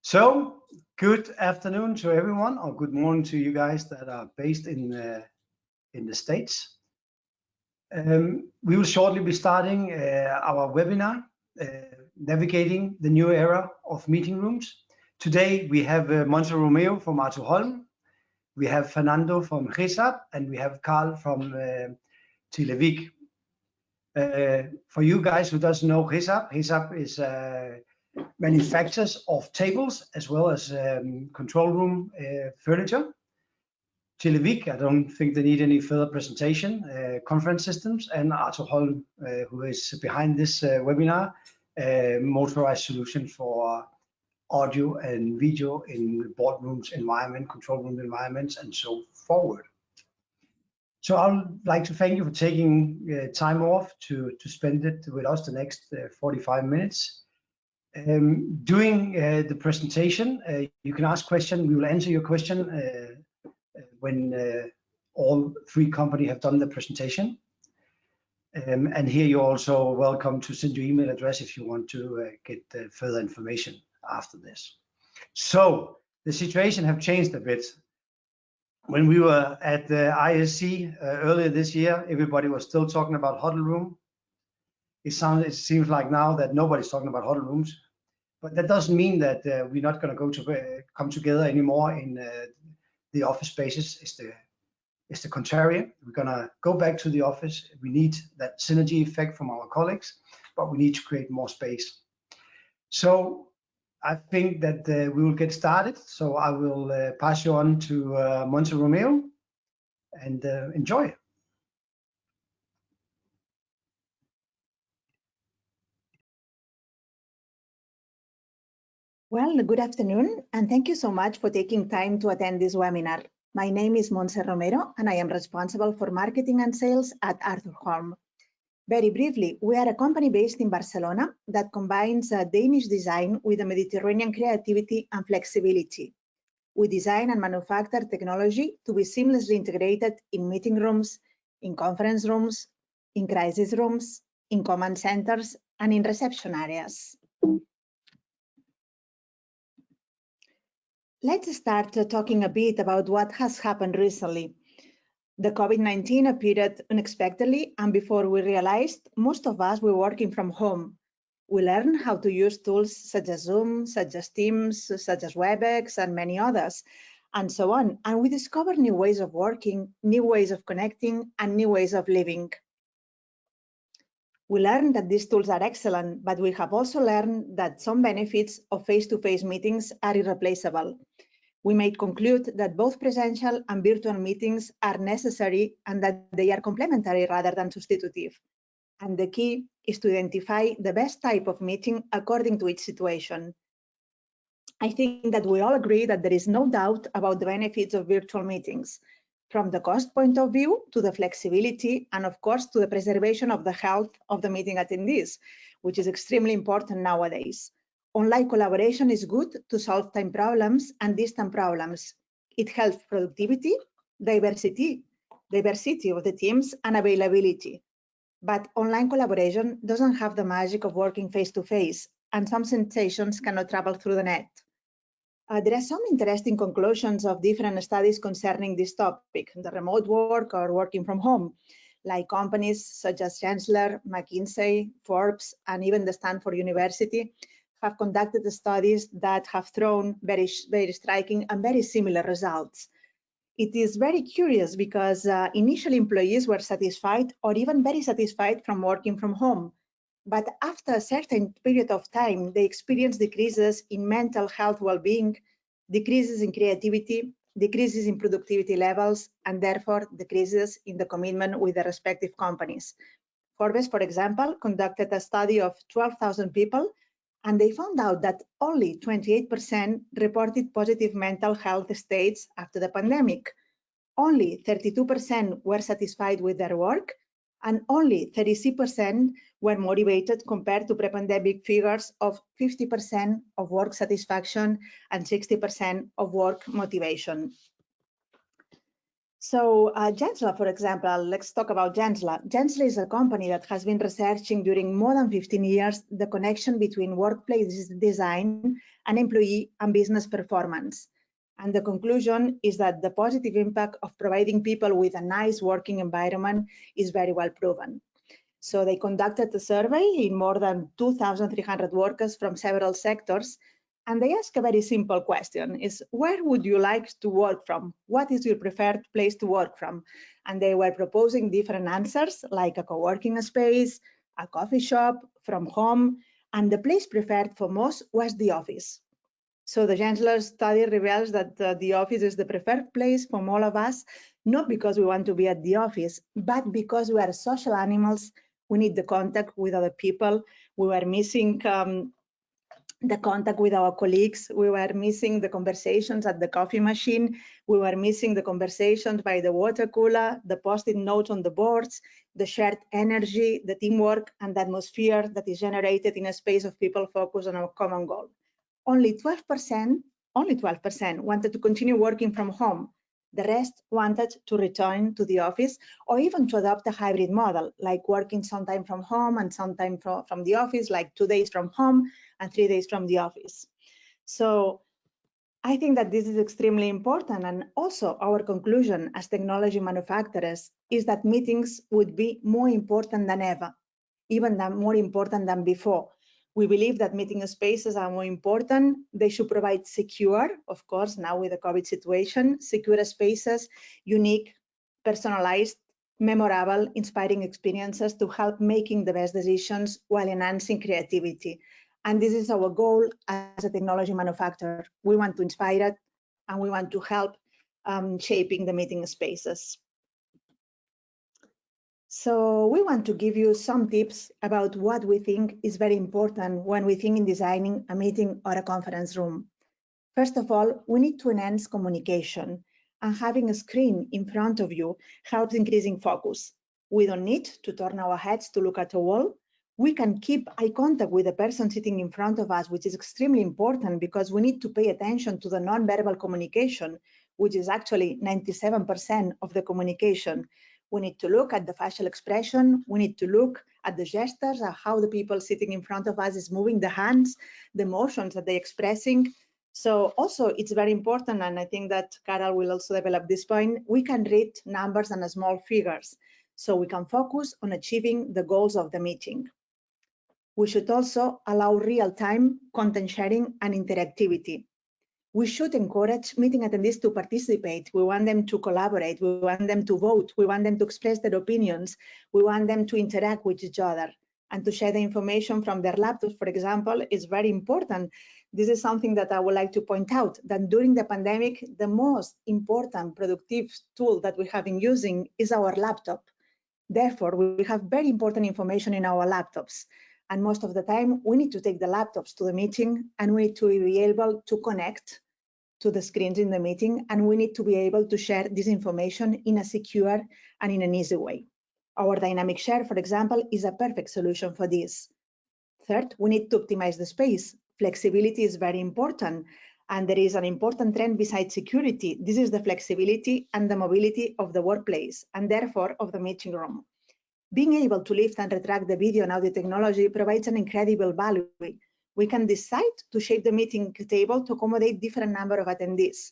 So, good afternoon to everyone, or good morning to you guys that are based in the States. We will shortly be starting our webinar, Navigating the New Era of Meeting Rooms. Today we have Monse Romeo from Arthur Holm, we have Fernando from GESAP, and we have Carl from Tilevik. For you guys who doesn't know GESAP is manufacturers of tables as well as control room furniture. Tilevik, I don't think they need any further presentation, conference systems, and Arthur Holm, who is behind this webinar, motorized solution for audio and video in boardrooms environment, control room environments, and so forward. So I would like to thank you for taking time off to spend it with us the next 45 minutes. During the presentation, you can ask questions. We will answer your question when all three companies have done the presentation. And here you're also welcome to send your email address if you want to get further information after this. So the situation have changed a bit. When we were at the ISC earlier this year, everybody was still talking about huddle room. It seems like now that nobody's talking about huddle rooms. But that doesn't mean that we're not going to come together anymore in the office spaces. It's the contrary. We're going to go back to the office. We need that synergy effect from our colleagues, but we need to create more space. So I think that we will get started. So I will pass you on to Monse Romeo and enjoy. Well, good afternoon, and thank you so much for taking time to attend this webinar. My name is Monse Romero, and I am responsible for marketing and sales at Arthur Holm. Very briefly, we are a company based in Barcelona that combines Danish design with a Mediterranean creativity and flexibility. We design and manufacture technology to be seamlessly integrated in meeting rooms, in conference rooms, in crisis rooms, in command centers, and in reception areas. Let's start talking a bit about what has happened recently. The COVID-19 appeared unexpectedly, and before we realized, most of us were working from home. We learned how to use tools such as Zoom, such as Teams, such as WebEx, and many others, and so on. And we discovered new ways of working, new ways of connecting, and new ways of living. We learned that these tools are excellent, but we have also learned that some benefits of face-to-face meetings are irreplaceable. We may conclude that both presential and virtual meetings are necessary and that they are complementary rather than substitutive. And the key is to identify the best type of meeting according to each situation. I think that we all agree that there is no doubt about the benefits of virtual meetings, from the cost point of view to the flexibility and of course to the preservation of the health of the meeting attendees, which is extremely important nowadays. Online collaboration is good to solve time problems and distant problems. It helps productivity, diversity of the teams, and availability. But online collaboration doesn't have the magic of working face-to-face, and some sensations cannot travel through the net. There are some interesting conclusions of different studies concerning this topic, the remote work or working from home, like companies such as Chancellor, McKinsey, Forbes, and even the Stanford University have conducted studies that have thrown very striking and very similar results. It is very curious because initially employees were satisfied or even very satisfied from working from home. But after a certain period of time, they experienced decreases in mental health well-being, decreases in creativity, decreases in productivity levels, and therefore decreases in the commitment with the respective companies. Forbes, for example, conducted a study of 12,000 people, and they found out that only 28% reported positive mental health states after the pandemic. Only 32% were satisfied with their work, and only 36% were motivated compared to pre-pandemic figures of 50% of work satisfaction and 60% of work motivation. So Gensler, for example, let's talk about Gensler. Gensler is a company that has been researching during more than 15 years the connection between workplace design and employee and business performance. And the conclusion is that the positive impact of providing people with a nice working environment is very well proven. So they conducted a survey in more than 2,300 workers from several sectors, and they ask a very simple question, is where would you like to work from? What is your preferred place to work from? And they were proposing different answers, like a co-working space, a coffee shop, from home, and the place preferred for most was the office. So the Gensler study reveals that the office is the preferred place for all of us, not because we want to be at the office, but because we are social animals. We need the contact with other people. We were missing the contact with our colleagues. We were missing the conversations at the coffee machine. We were missing the conversations by the water cooler, the post-it notes on the boards, the shared energy, the teamwork, and the atmosphere that is generated in a space of people focused on a common goal. Only 12% wanted to continue working from home. The rest wanted to return to the office or even to adopt a hybrid model, like working sometime from home and sometime from the office, like 2 days from home and 3 days from the office. So I think that this is extremely important. And also our conclusion as technology manufacturers is that meetings would be more important than ever, even more important than before. We believe that meeting spaces are more important. They should provide secure, of course, now with the COVID situation, secure spaces, unique, personalized, memorable, inspiring experiences to help making the best decisions while enhancing creativity. And this is our goal as a technology manufacturer. We want to inspire it and we want to help shaping the meeting spaces. So we want to give you some tips about what we think is very important when we think in designing a meeting or a conference room. First of all, we need to enhance communication, and having a screen in front of you helps increasing focus. We don't need to turn our heads to look at a wall. We can keep eye contact with the person sitting in front of us, which is extremely important because we need to pay attention to the non-verbal communication, which is actually 97% of the communication. We need to look at the facial expression. We need to look at the gestures, at how the people sitting in front of us is moving the hands, the motions that they're expressing. So also it's very important, and I think that Carol will also develop this point, we can read numbers and small figures, so we can focus on achieving the goals of the meeting. We should also allow real-time content sharing and interactivity. We should encourage meeting attendees to participate. We want them to collaborate. We want them to vote. We want them to express their opinions. We want them to interact with each other and to share the information from their laptops, for example, is very important. This is something that I would like to point out, that during the pandemic, the most important productive tool that we have been using is our laptop. Therefore, we have very important information in our laptops. And most of the time, we need to take the laptops to the meeting and we need to be able to connect to the screens in the meeting, and we need to be able to share this information in a secure and in an easy way. Our dynamic share, for example, is a perfect solution for this. Third, we need to optimize the space. Flexibility is very important, and there is an important trend besides security. This is the flexibility and the mobility of the workplace, and therefore of the meeting room. Being able to lift and retract the video and audio technology provides an incredible value. We can decide to shape the meeting table to accommodate different number of attendees.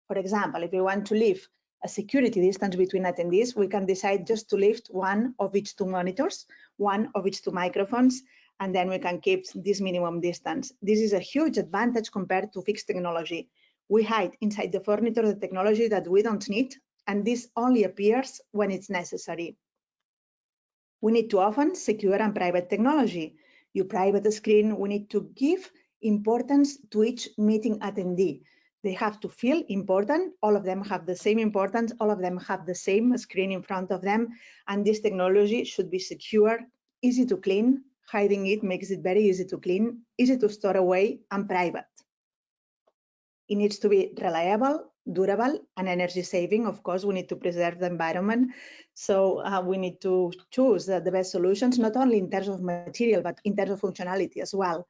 For example, if we want to leave a security distance between attendees, we can decide just to lift one of each 2 monitors, one of each 2 microphones, and then we can keep this minimum distance. This is a huge advantage compared to fixed technology. We hide inside the furniture the technology that we don't need, and this only appears when it's necessary. We need to often secure and private technology. Your private screen, we need to give importance to each meeting attendee. They have to feel important. All of them have the same importance. All of them have the same screen in front of them. And this technology should be secure, easy to clean. Hiding it makes it very easy to clean, easy to store away, and private. It needs to be reliable, durable, and energy saving. Of course, we need to preserve the environment. So we need to choose the best solutions, not only in terms of material, but in terms of functionality as well.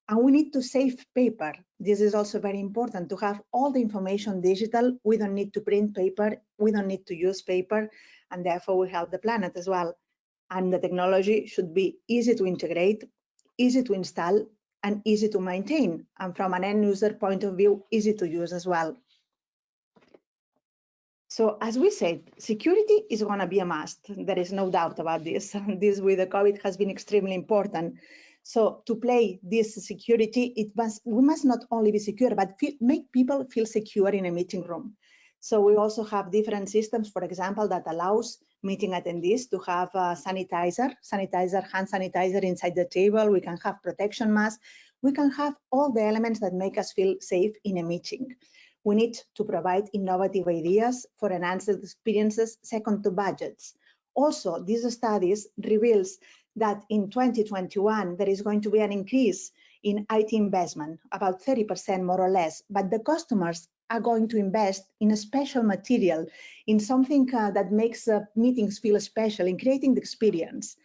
And we need to save paper. This is also very important to have all the information digital. We don't need to print paper. We don't need to use paper. And therefore we help the planet as well. And the technology should be easy to integrate, easy to install, and easy to maintain. And from an end user point of view, easy to use as well. So as we said, security is going to be a must. There is no doubt about this. This with the COVID has been extremely important. So to play this security, we must not only be secure, but make people feel secure in a meeting room. So we also have different systems, for example, that allows meeting attendees to have hand sanitizer inside the table. We can have protection masks. We can have all the elements that make us feel safe in a meeting. We need to provide innovative ideas for enhanced experiences second to budgets. Also, these studies reveals that in 2021, there is going to be an increase in IT investment, about 30% more or less, but the customers are going to invest in a special material, in something that makes meetings feel special, in creating the experience.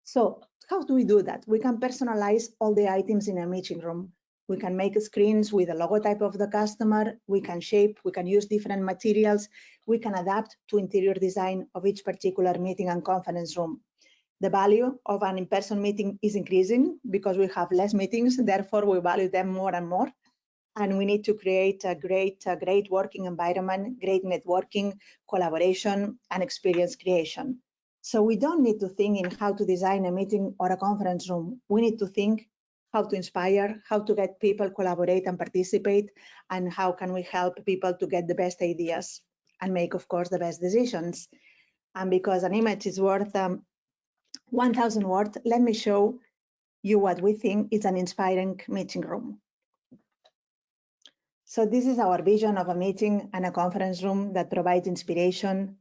So how do we do that? We can personalize all the items in a meeting room. We can make screens with the logotype of the customer. We can shape, we can use different materials. We can adapt to interior design of each particular meeting and conference room. The value of an in-person meeting is increasing because we have less meetings, therefore we value them more and more. And we need to create a great working environment, great networking, collaboration, and experience creation. So we don't need to think in how to design a meeting or a conference room. We need to think how to inspire, how to get people collaborate and participate, and how can we help people to get the best ideas and make, of course, the best decisions. And because an image is worth 1,000 words, let me show you what we think is an inspiring meeting room. So this is our vision of a meeting and a conference room that provides inspiration,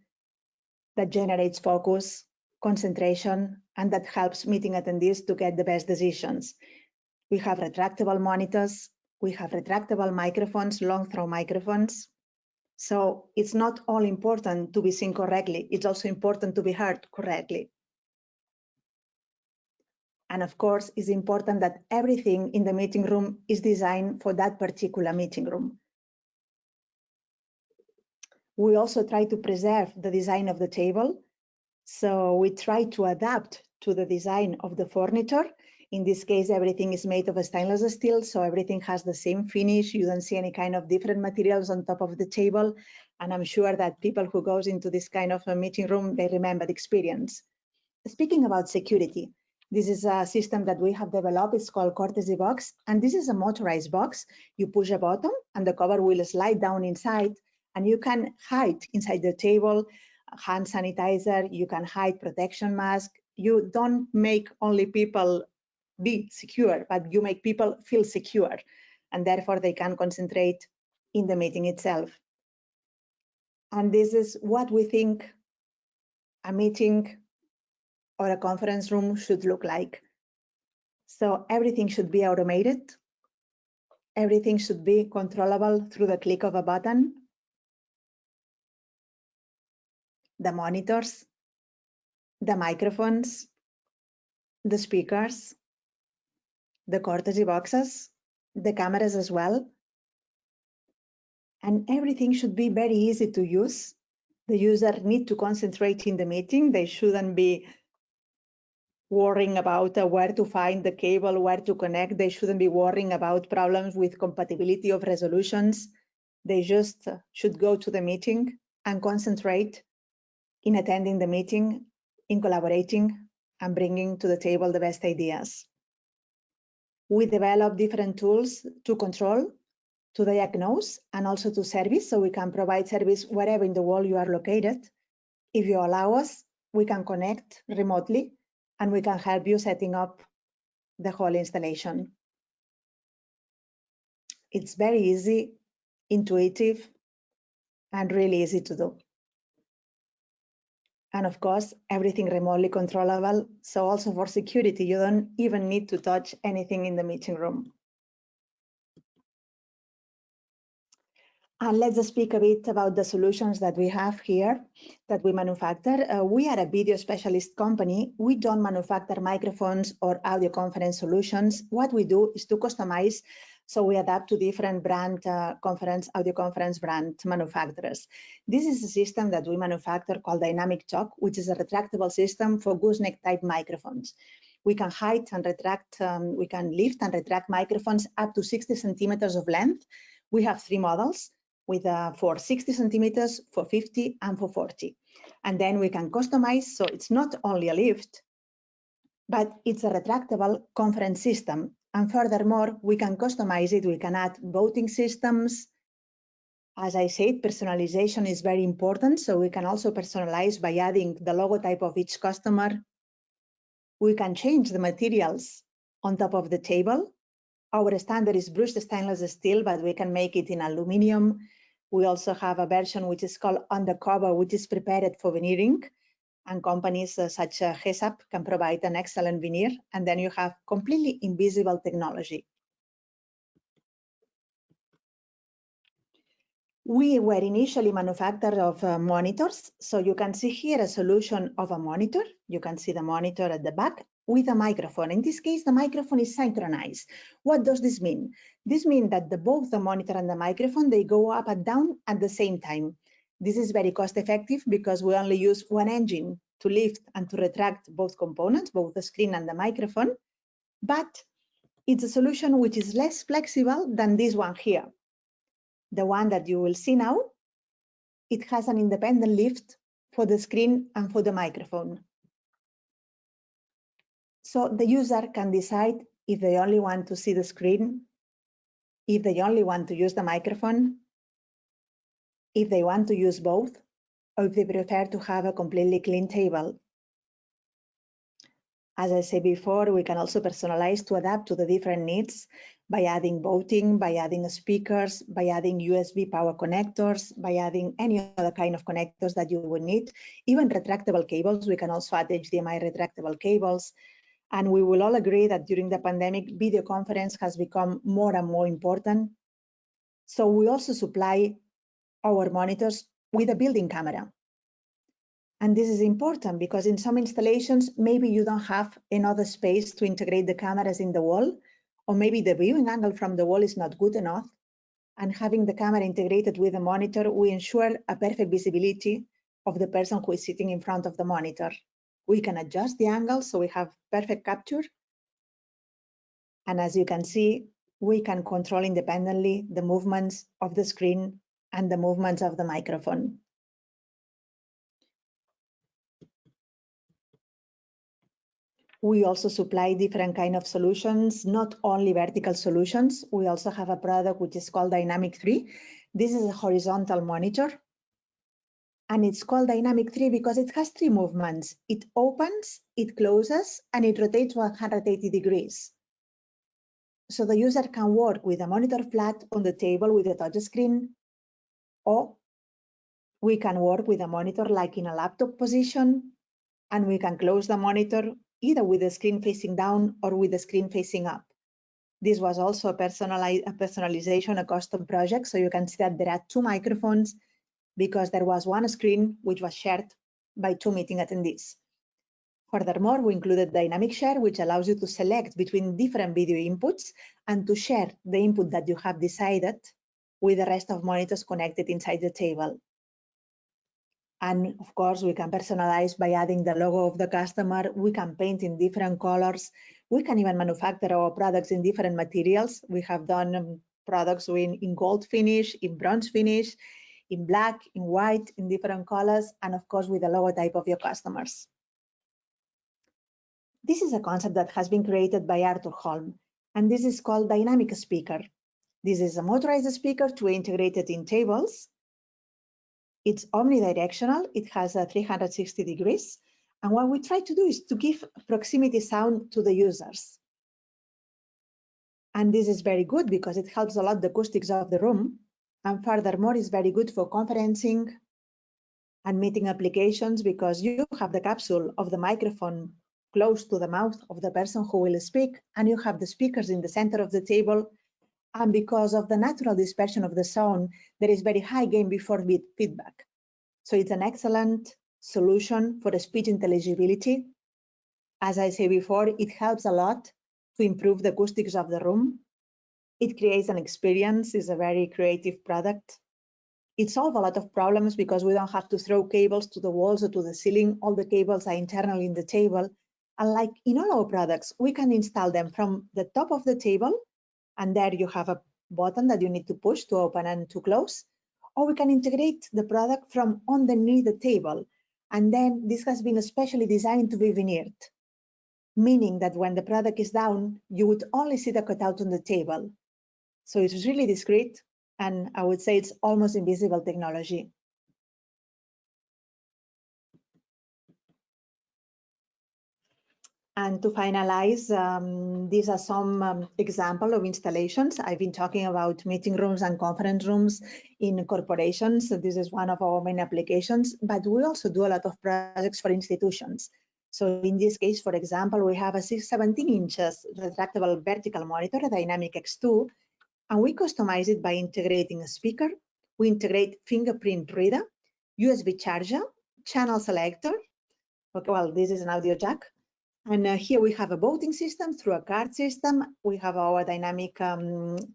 that generates focus, concentration, and that helps meeting attendees to get the best decisions. We have retractable monitors, we have retractable microphones, long throw microphones. So it's not all important to be seen correctly, it's also important to be heard correctly. And of course, it's important that everything in the meeting room is designed for that particular meeting room. We also try to preserve the design of the table. So we try to adapt to the design of the furniture. In this case, everything is made of stainless steel, so everything has the same finish. You don't see any kind of different materials on top of the table. And I'm sure that people who goes into this kind of a meeting room, they remember the experience. Speaking about security, this is a system that we have developed. It's called Courtesy Box. And this is a motorized box. You push a button and the cover will slide down inside and you can hide inside the table hand sanitizer, you can hide protection mask. You don't make only people be secure, but you make people feel secure, and therefore they can concentrate in the meeting itself. And this is what we think a meeting or a conference room should look like. So everything should be automated. Everything should be controllable through the click of a button. The monitors, the microphones, the speakers, the courtesy boxes, the cameras as well. And everything should be very easy to use. The user need to concentrate in the meeting. They shouldn't be worrying about where to find the cable, where to connect. They shouldn't be worrying about problems with compatibility of resolutions. They just should go to the meeting and concentrate in attending the meeting, in collaborating, and bringing to the table the best ideas. We develop different tools to control, to diagnose, and also to service, so we can provide service wherever in the world you are located. If you allow us, we can connect remotely, and we can help you setting up the whole installation. It's very easy, intuitive, and really easy to do. And of course, everything remotely controllable. So also for security, you don't even need to touch anything in the meeting room. And let's speak a bit about the solutions that we have here that we manufacture. We are a video specialist company. We don't manufacture microphones or audio conference solutions. What we do is to customize, so we adapt to different brand audio conference brand manufacturers. This is a system that we manufacture called Dynamic Chock, which is a retractable system for gooseneck type microphones. We can height and retract, we can lift and retract microphones up to 60 centimeters of length. We have 3 models, with for 60 centimeters, for 50, and for 40. And then we can customize, so it's not only a lift, but it's a retractable conference system. And furthermore, we can customize it, we can add voting systems. As I said, personalization is very important, so we can also personalize by adding the logotype of each customer. We can change the materials on top of the table. Our standard is brushed stainless steel, but we can make it in aluminum. We also have a version which is called undercover, which is prepared for veneering. And companies such as HESAP can provide an excellent veneer. And then you have completely invisible technology. We were initially manufacturers of monitors. So you can see here a solution of a monitor. You can see the monitor at the back with a microphone. In this case, the microphone is synchronized. What does this mean? This means that both the monitor and the microphone, they go up and down at the same time. This is very cost effective because we only use one engine to lift and to retract both components, both the screen and the microphone. But it's a solution which is less flexible than this one here. The one that you will see now, it has an independent lift for the screen and for the microphone. So the user can decide if they only want to see the screen, if they only want to use the microphone, if they want to use both, or if they prefer to have a completely clean table. As I said before, we can also personalize to adapt to the different needs by adding voting, by adding speakers, by adding USB power connectors, by adding any other kind of connectors that you would need. Even retractable cables, we can also add HDMI retractable cables. And we will all agree that during the pandemic, video conference has become more and more important. So we also supply our monitors with a built-in camera. And this is important because in some installations, maybe you don't have another space to integrate the cameras in the wall, or maybe the viewing angle from the wall is not good enough. And having the camera integrated with the monitor, we ensure a perfect visibility of the person who is sitting in front of the monitor. We can adjust the angle so we have perfect capture. And as you can see, we can control independently the movements of the screen and the movements of the microphone. We also supply different kind of solutions, not only vertical solutions. We also have a product which is called Dynamic 3. This is a horizontal monitor. And it's called Dynamic 3 because it has 3 movements. It opens, it closes, and it rotates 180 degrees. So the user can work with a monitor flat on the table with a touch screen, or we can work with a monitor like in a laptop position, and we can close the monitor either with the screen facing down or with the screen facing up. This was also a personalization, a custom project. So you can see that there are 2 microphones because there was one screen which was shared by 2 meeting attendees. Furthermore, we included Dynamic Share, which allows you to select between different video inputs and to share the input that you have decided with the rest of monitors connected inside the table. And of course, we can personalize by adding the logo of the customer. We can paint in different colors. We can even manufacture our products in different materials. We have done products in gold finish, in bronze finish, in black, in white, in different colors, and of course, with the logotype of your customers. This is a concept that has been created by Arthur Holm, and this is called Dynamic Speaker. This is a motorized speaker to integrate it in tables. It's omnidirectional, it has a 360 degrees. And what we try to do is to give proximity sound to the users. And this is very good because it helps a lot the acoustics of the room. And furthermore, it's very good for conferencing and meeting applications because you have the capsule of the microphone close to the mouth of the person who will speak, and you have the speakers in the center of the table, And because of the natural dispersion of the sound, there is very high gain before feedback. So it's an excellent solution for speech intelligibility. As I said before, it helps a lot to improve the acoustics of the room. It creates an experience, it's a very creative product. It solves a lot of problems because we don't have to throw cables to the walls or to the ceiling. All the cables are internally in the table. And like in all our products, we can install them from the top of the table, and there you have a button that you need to push to open and to close. Or we can integrate the product from underneath the table. And then this has been especially designed to be veneered, meaning that when the product is down, you would only see the cutout on the table. So it's really discreet, and I would say it's almost invisible technology. And to finalize, these are some examples of installations. I've been talking about meeting rooms and conference rooms in corporations. So this is one of our main applications, but we also do a lot of projects for institutions. So in this case, for example, we have a 17 inches retractable vertical monitor, a Dynamic X2, and we customize it by integrating a speaker. We integrate fingerprint reader, USB charger, channel selector. Okay, well, this is an audio jack. And here we have a voting system through a card system. We have our dynamic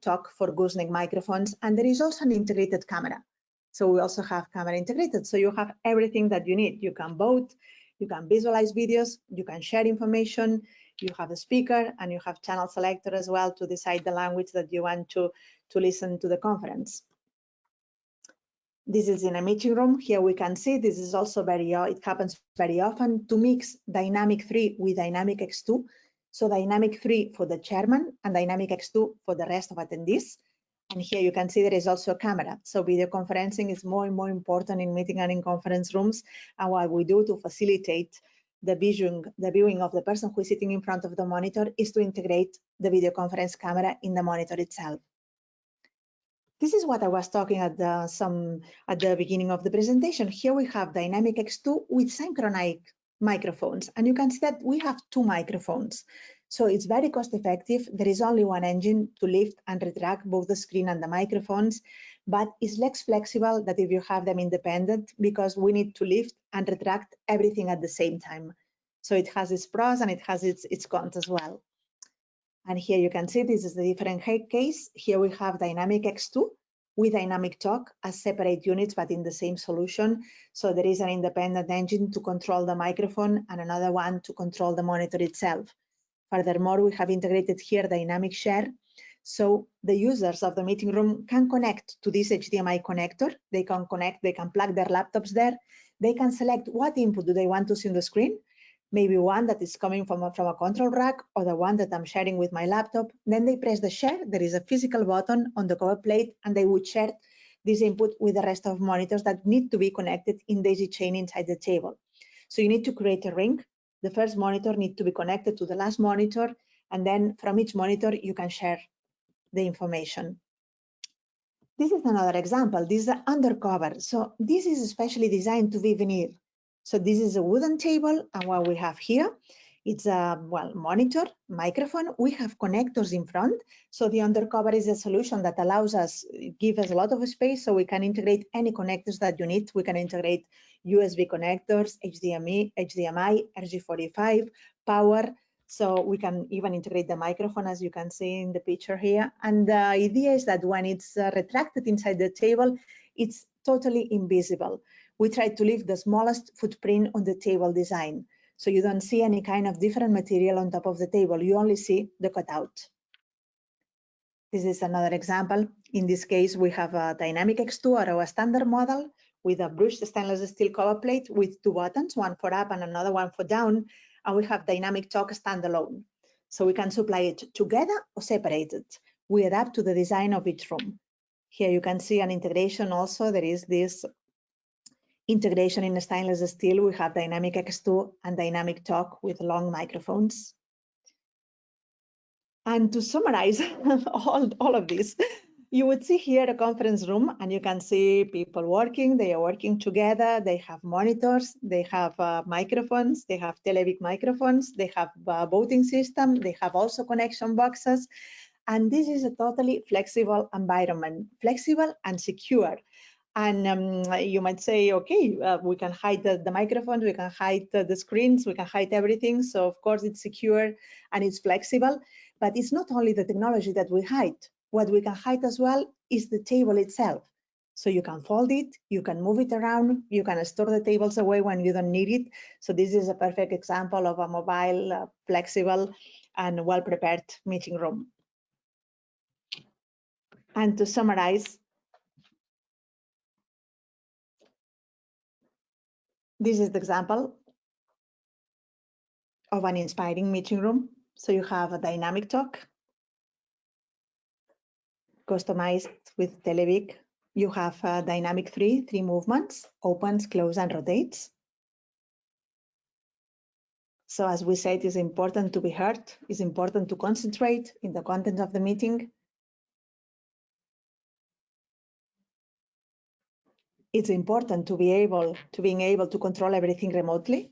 talk for gooseneck microphones, and there is also an integrated camera. So we also have camera integrated. So you have everything that you need. You can vote, you can visualize videos, you can share information, you have a speaker, and you have channel selector as well to decide the language that you want to listen to the conference. This is in a meeting room. Here we can see this is also it happens very often to mix Dynamic 3 with Dynamic X2. So Dynamic 3 for the chairman and Dynamic X2 for the rest of attendees. And here you can see there is also a camera. So video conferencing is more and more important in meeting and in conference rooms. And what we do to facilitate the viewing of the person who is sitting in front of the monitor is to integrate the video conference camera in the monitor itself. This is what I was talking at the beginning of the presentation. Here we have Dynamic X2 with synchronized microphones, and you can see that we have 2 microphones. So it's very cost effective. There is only one engine to lift and retract both the screen and the microphones, but it's less flexible than if you have them independent because we need to lift and retract everything at the same time. So it has its pros and it has its cons as well. And here you can see this is the different case. Here we have Dynamic X2 with Dynamic Talk as separate units, but in the same solution. So there is an independent engine to control the microphone and another one to control the monitor itself. Furthermore, we have integrated here Dynamic Share. So the users of the meeting room can connect to this HDMI connector. They can connect, they can plug their laptops there. They can select what input do they want to see on the screen. Maybe one that is coming from a control rack or the one that I'm sharing with my laptop. Then they press the share. There is a physical button on the cover plate and they would share this input with the rest of monitors that need to be connected in daisy chain inside the table. So you need to create a ring. The first monitor needs to be connected to the last monitor, and then from each monitor you can share the information. This is another example. This is undercover. So this is especially designed to be veneer. So this is a wooden table, and what we have here, it's a monitor, microphone. We have connectors in front. So the undercover is a solution that allows us, give us a lot of space, so we can integrate any connectors that you need. We can integrate USB connectors, HDMI, RG45, power. So we can even integrate the microphone, as you can see in the picture here. And the idea is that when it's retracted inside the table, it's totally invisible. We try to leave the smallest footprint on the table design. So you don't see any kind of different material on top of the table. You only see the cutout. This is another example. In this case, we have a Dynamic X2 or a standard model with a brushed stainless steel cover plate with 2 buttons, one for up and another one for down. And we have Dynamic Talk standalone. So we can supply it together or separated. We adapt to the design of each room. Here you can see an integration also. There is this integration in stainless steel. We have Dynamic X2 and Dynamic Talk with long microphones. And to summarize all of this, you would see here a conference room and you can see people working. They are working together. They have monitors. They have microphones. They have televic microphones. They have a voting system. They have also connection boxes. And this is a totally flexible environment, flexible and secure. And you might say, okay, we can hide the microphones, we can hide the screens, we can hide everything. So of course it's secure and it's flexible, but it's not only the technology that we hide. What we can hide as well is the table itself. So you can fold it, you can move it around, you can store the tables away when you don't need it. So this is a perfect example of a mobile, flexible, and well-prepared meeting room. And to summarize, this is the example of an inspiring meeting room. So you have a dynamic talk, customized with Televic. You have a dynamic three movements, opens, close, and rotates. So as we said, it's important to be heard. It's important to concentrate in the content of the meeting. It's important to being able to control everything remotely.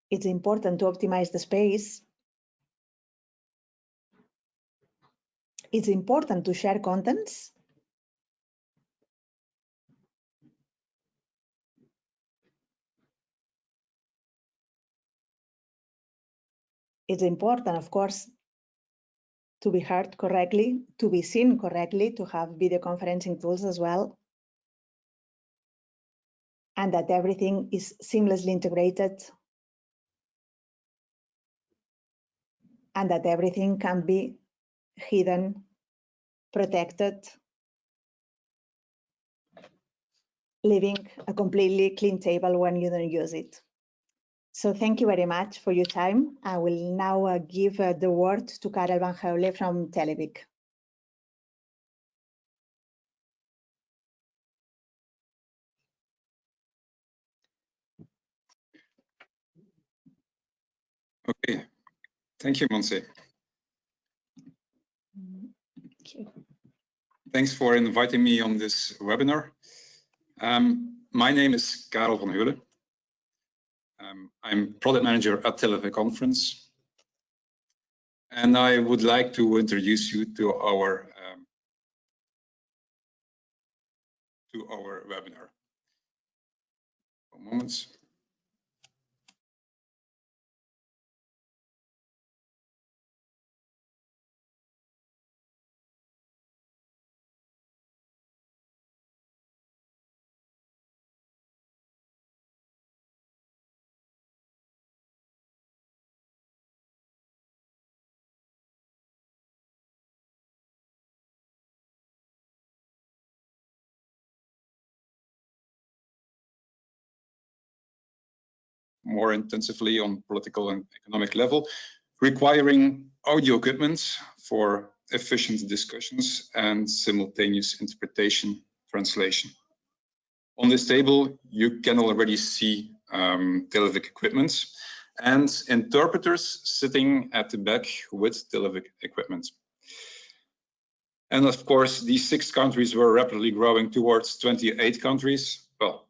It's important to optimize the space. It's important to share contents. It's important, of course, to be heard correctly, to be seen correctly, to have video conferencing tools as well, and that everything is seamlessly integrated, and that everything can be hidden, protected, leaving a completely clean table when you don't use it. So thank you very much for your time. I will now give the word to Karel van Heulen from Televic. Okay, thank you, Monse. Thank you. Thanks for inviting me on this webinar. My name is Karel van Heulen. I'm product manager at Televic Conference, and I would like to introduce you to our webinar. For moments. More intensively on political and economic level, requiring audio equipment for efficient discussions and simultaneous interpretation translation. On this table, you can already see Televic equipment and interpreters sitting at the back with Televic equipment. And of course, these 6 countries were rapidly growing towards 28 countries. Well,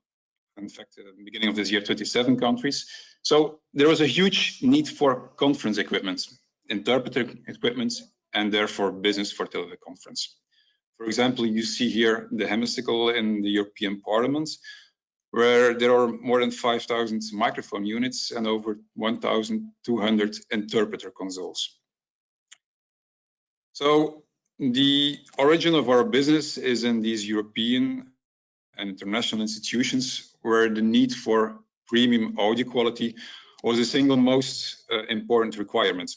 in fact, at the beginning of this year, 27 countries. So there was a huge need for conference equipment, interpreter equipment, and therefore business for Televic Conference. For example, you see here the hemicycle in the European Parliament, where there are more than 5,000 microphone units and over 1,200 interpreter consoles. So the origin of our business is in these European and international institutions where the need for premium audio quality was the single most important requirement.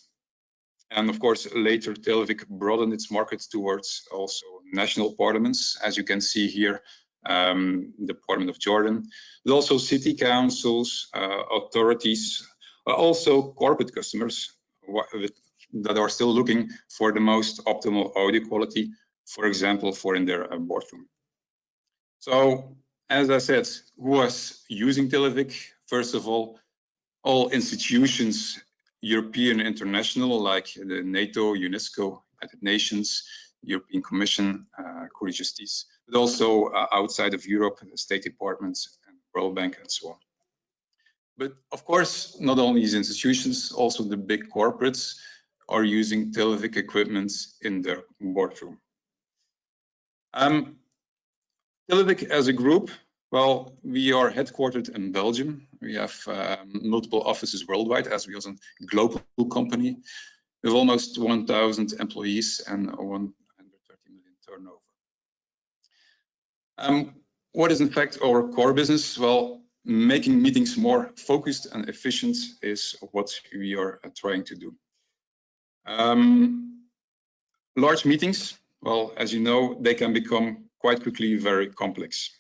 And of course, later Televic broadened its market towards also national parliaments, as you can see here, the Parliament of Jordan, but also city councils, authorities, also corporate customers that are still looking for the most optimal audio quality, for example, for in their boardroom. So, as I said, who was using Televic? First of all institutions, European, international, like the NATO, UNESCO, United Nations, European Commission, Cour de Justice, but also outside of Europe, the State Departments, and World Bank, and so on. But of course, not only these institutions, also the big corporates are using Televic equipment in their boardroom. Televic as a group, well, we are headquartered in Belgium. We have multiple offices worldwide, as we are a global company with almost 1,000 employees and 130 million turnover. What is in fact our core business? Well, making meetings more focused and efficient is what we are trying to do. Large meetings, well, as you know, they can become quite quickly very complex.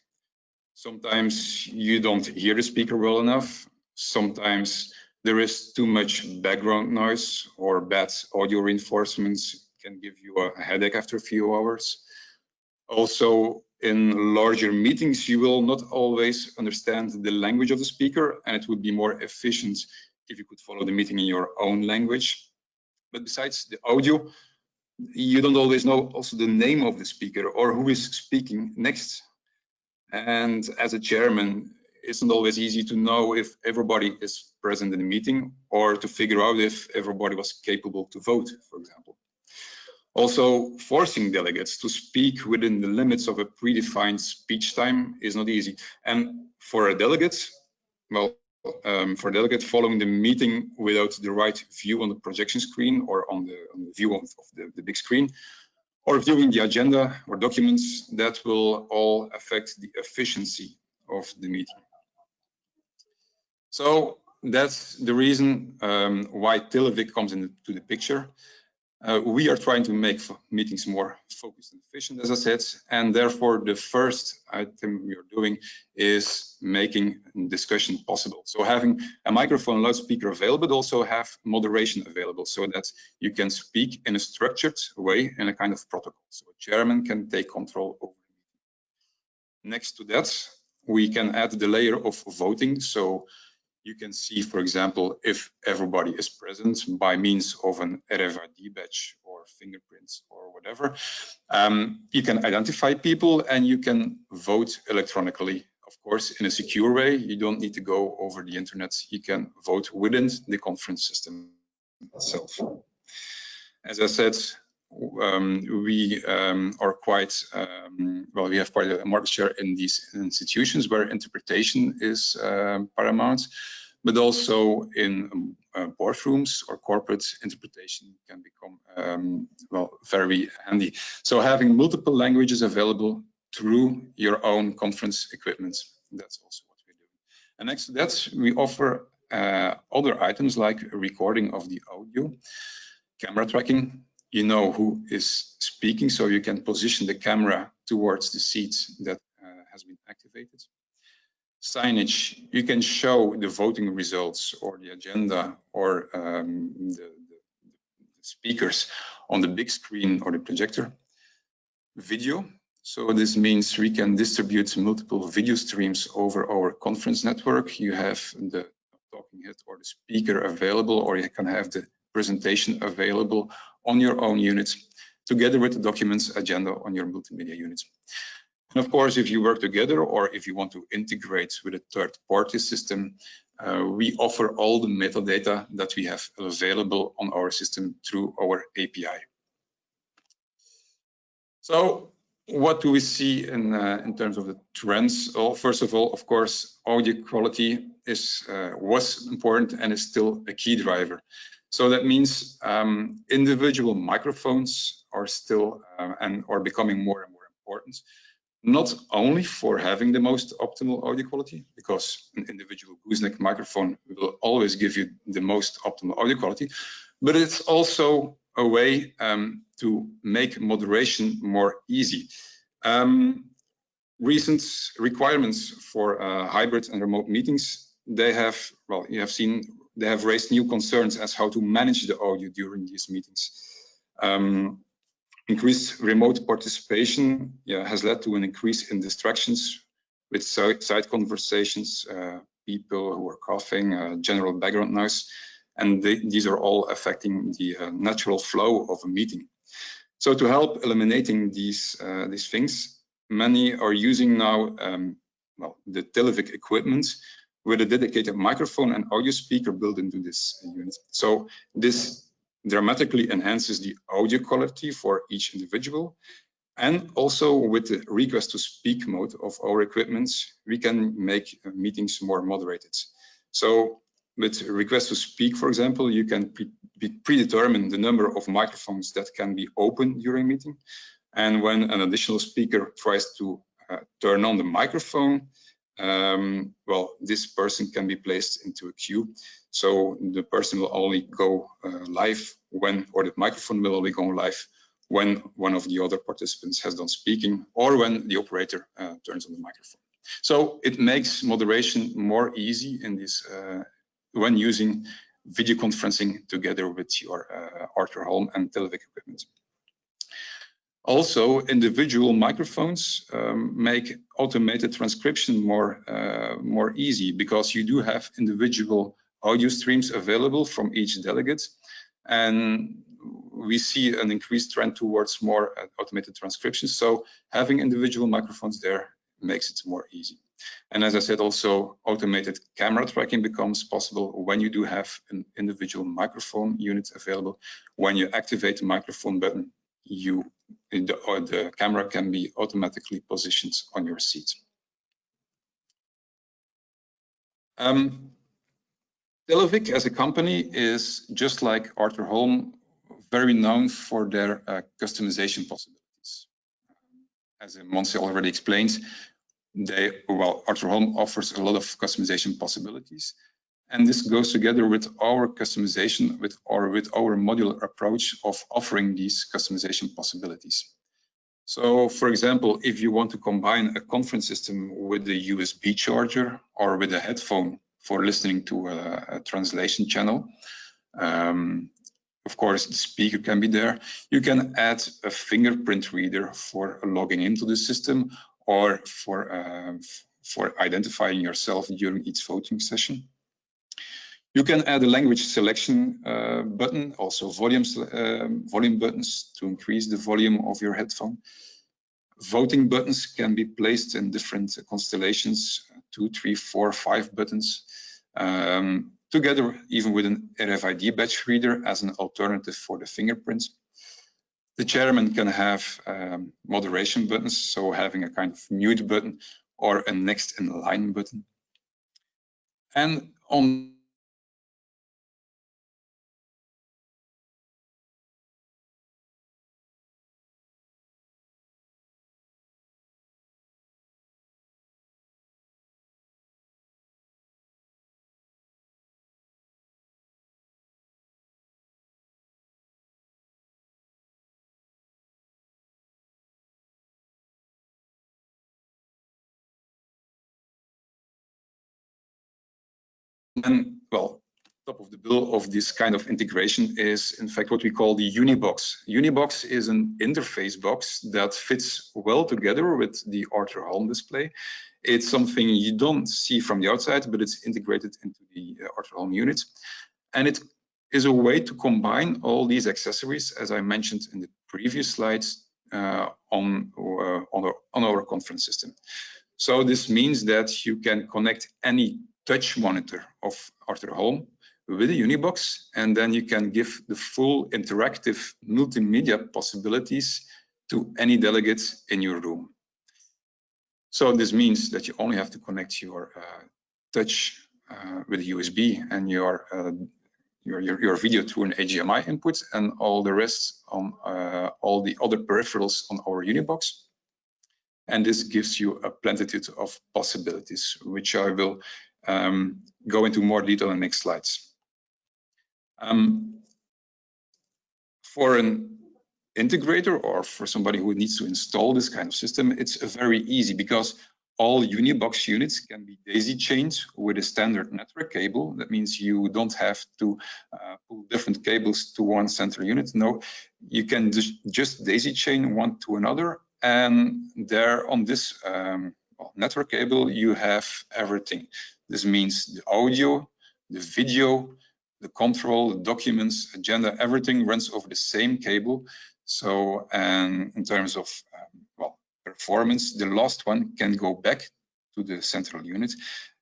Sometimes you don't hear the speaker well enough. Sometimes there is too much background noise, or bad audio reinforcements can give you a headache after a few hours. Also, in larger meetings, you will not always understand the language of the speaker, and it would be more efficient if you could follow the meeting in your own language. But besides the audio, you don't always know also the name of the speaker or who is speaking next. And as a chairman, it's not always easy to know if everybody is present in the meeting or to figure out if everybody was capable to vote, for example. Also, forcing delegates to speak within the limits of a predefined speech time is not easy. And for a delegate, well, for a delegate following the meeting without the right view on the projection screen or on the view of the big screen, or viewing the agenda or documents, that will all affect the efficiency of the meeting. So that's the reason why Televic comes into the picture. We are trying to make meetings more focused and efficient, as I said, and therefore the first item we are doing is making discussion possible. So having a microphone, loudspeaker available, but also have moderation available so that you can speak in a structured way in a kind of protocol. So a chairman can take control over the meeting. Next to that, we can add the layer of voting. So you can see, for example, if everybody is present by means of an RFID badge or fingerprints or whatever. You can identify people and you can vote electronically, of course, in a secure way. You don't need to go over the internet. You can vote within the conference system itself. As I said, we are quite, well, we have quite a market share in these institutions where interpretation is paramount, but also in boardrooms or corporate interpretation can become, well, very handy. So having multiple languages available through your own conference equipment, that's also what we do. And next to that, we offer other items like a recording of the audio, camera tracking. You know who is speaking, so you can position the camera towards the seat that has been activated. Signage, you can show the voting results or the agenda or the speakers on the big screen or the projector. Video, so this means we can distribute multiple video streams over our conference network. You have the talking head or the speaker available, or you can have the presentation available on your own unit, together with the documents agenda on your multimedia unit. And of course, if you work together or if you want to integrate with a third-party system, we offer all the metadata that we have available on our system through our API. So what do we see in terms of the trends? Well, first of all, of course, audio quality was important and is still a key driver. So that means individual microphones are still and are becoming more and more important, not only for having the most optimal audio quality, because an individual gooseneck microphone will always give you the most optimal audio quality, but it's also a way to make moderation more easy. Recent requirements for hybrid and remote meetings, they have, well, you have seen, they have raised new concerns as how to manage the audio during these meetings. Increased remote participation has led to an increase in distractions with side conversations, people who are coughing, general background noise, and these are all affecting the natural flow of a meeting. So to help eliminating these things, many are using now well, the Televic equipment with a dedicated microphone and audio speaker built into this unit. So this dramatically enhances the audio quality for each individual. And also with the request to speak mode of our equipment, we can make meetings more moderated. So with request to speak, for example, you can predetermine the number of microphones that can be open during meeting. And when an additional speaker tries to turn on the microphone, well, this person can be placed into a queue. So the person will only go live when, or the microphone will only go live when one of the other participants has done speaking, or when the operator turns on the microphone. So it makes moderation more easy in this when using video conferencing together with your Arthur Holm and Televic equipment. Also, individual microphones make automated transcription more easy, because you do have individual audio streams available from each delegate, and we see an increased trend towards more automated transcription. So having individual microphones there makes it more easy. And as I said, also automated camera tracking becomes possible when you do have an individual microphone unit available. When you activate the microphone button, the camera can be automatically positioned on your seat. Televic as a company is, just like Arthur Holm, very known for their customization possibilities. As Monse already explained, Arthur Holm offers a lot of customization possibilities. And this goes together with our customization, with our modular approach of offering these customization possibilities. So, for example, if you want to combine a conference system with a USB charger or with a headphone for listening to a translation channel, of course, the speaker can be there. You can add a fingerprint reader for logging into the system, or for identifying yourself during each voting session. You can add a language selection button, also volume buttons to increase the volume of your headphone. Voting buttons can be placed in different constellations, 2, 3, 4, 5 buttons, together even with an RFID badge reader as an alternative for the fingerprints. The chairman can have moderation buttons, so having a kind of mute button or a next in line button. And on And well, top of the bill of this kind of integration is, in fact, what we call the Unibox. Unibox is an interface box that fits well together with the Arthur Holm display. It's something you don't see from the outside, but it's integrated into the Arthur Holm unit. And it is a way to combine all these accessories, as I mentioned in the previous slides, on our conference system. So this means that you can connect any touch monitor of Arthur Holm with a Unibox, and then you can give the full interactive multimedia possibilities to any delegates in your room. So this means that you only have to connect your touch with USB and your video through an HDMI input, and all the rest on all the other peripherals on our Unibox. And this gives you a plenitude of possibilities, which I will go into more detail in the next slides. For an integrator or for somebody who needs to install this kind of system, it's very easy, because all Unibox units can be daisy-chained with a standard network cable. That means you don't have to pull different cables to one central unit. No, you can just daisy-chain one to another, and there on this network cable you have everything. This means the audio, the video, the control, the documents, agenda, everything runs over the same cable. So, and in terms of performance, the last one can go back to the central unit,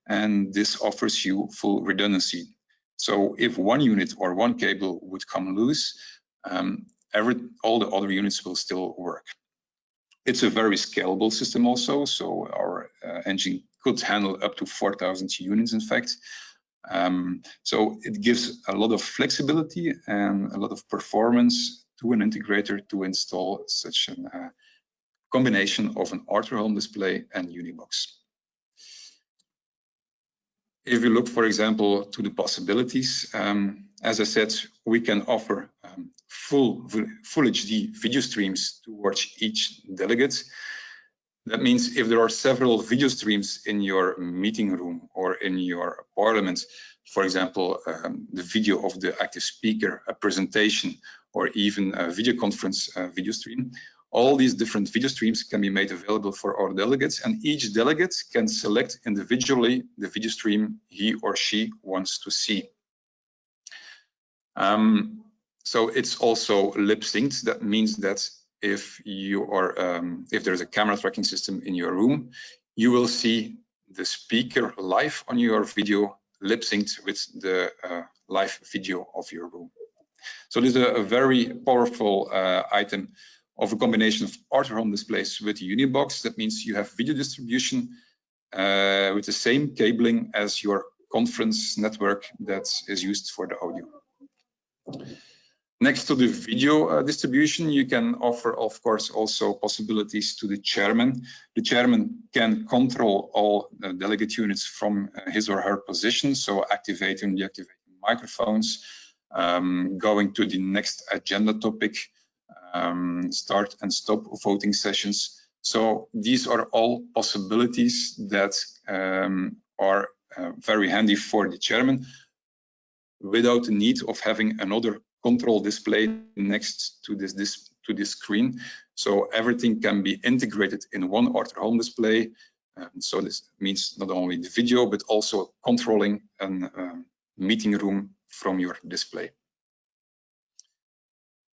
and this offers you full redundancy. So if one unit or one cable would come loose, all the other units will still work. It's a very scalable system also, so our engine could handle up to 4,000 units, in fact. So it gives a lot of flexibility and a lot of performance to an integrator to install such a combination of an Arthur home display and Unibox. If you look, for example, to the possibilities, as I said, we can offer full HD video streams towards each delegate. That means if there are several video streams in your meeting room or in your parliament, for example, the video of the active speaker, a presentation, or even a video conference video stream, all these different video streams can be made available for our delegates, and each delegate can select individually the video stream he or she wants to see. So it's also lip synced. That means that if there's a camera tracking system in your room, you will see the speaker live on your video, lip synced with the live video of your room. So this is a very powerful item of a combination of Arthur home displays with Unibox. That means you have video distribution with the same cabling as your conference network that is used for the audio. Next to the video distribution, you can offer, of course, also possibilities to the chairman. The chairman can control all delegate units from his or her position, so activating, deactivating microphones, going to the next agenda topic, start and stop voting sessions. So these are all possibilities that are very handy for the chairman without the need of having another control display next to this screen. So everything can be integrated in one Arthur home display. So this means not only the video, but also controlling a meeting room from your display.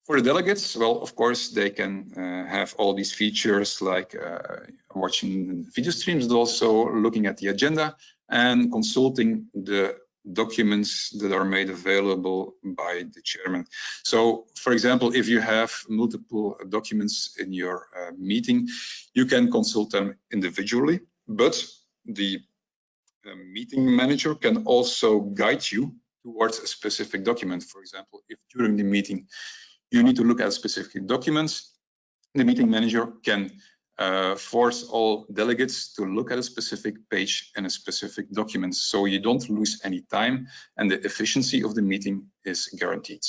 For the delegates, well, of course, they can have all these features like watching video streams, but also looking at the agenda and consulting the documents that are made available by the chairman. So, for example, if you have multiple documents in your meeting, you can consult them individually, but the meeting manager can also guide you towards a specific document. For example, if during the meeting you need to look at specific documents, the meeting manager can force all delegates to look at a specific page and a specific document, so you don't lose any time and the efficiency of the meeting is guaranteed.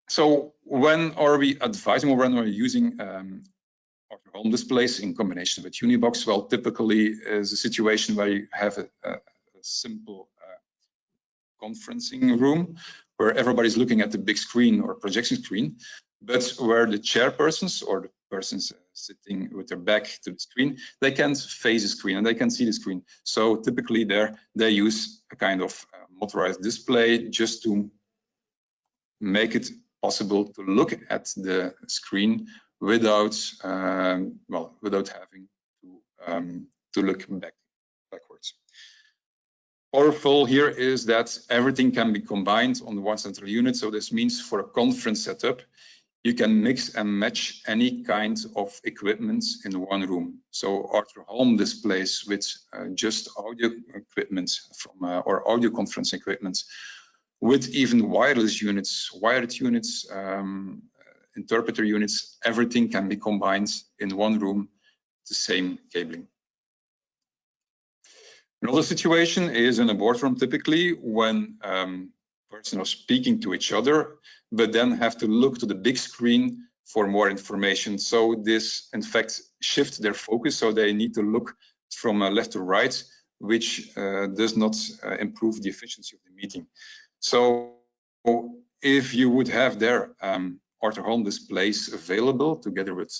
So when are we advising or when are we using Arthur home displays in combination with Unibox? Well, typically is a situation where you have a simple conferencing room where everybody's looking at the big screen or projection screen, but where the chairpersons or the persons sitting with their back to the screen, they can't face the screen and they can see the screen. So typically there they use a kind of motorized display just to make it possible to look at the screen without without having to look backwards. Powerful here is that everything can be combined on one central unit. So this means for a conference setup, you can mix and match any kind of equipment in one room. So Arthur home displays with just audio equipment from or audio conference equipment, with even wireless units, wired units, interpreter units, everything can be combined in one room, the same cabling. Another situation is in a boardroom, typically when persons are speaking to each other, but then have to look to the big screen for more information. So this, in fact, shifts their focus. So they need to look from left to right, which does not improve the efficiency of the meeting. So if you would have their Arthur home displays available together with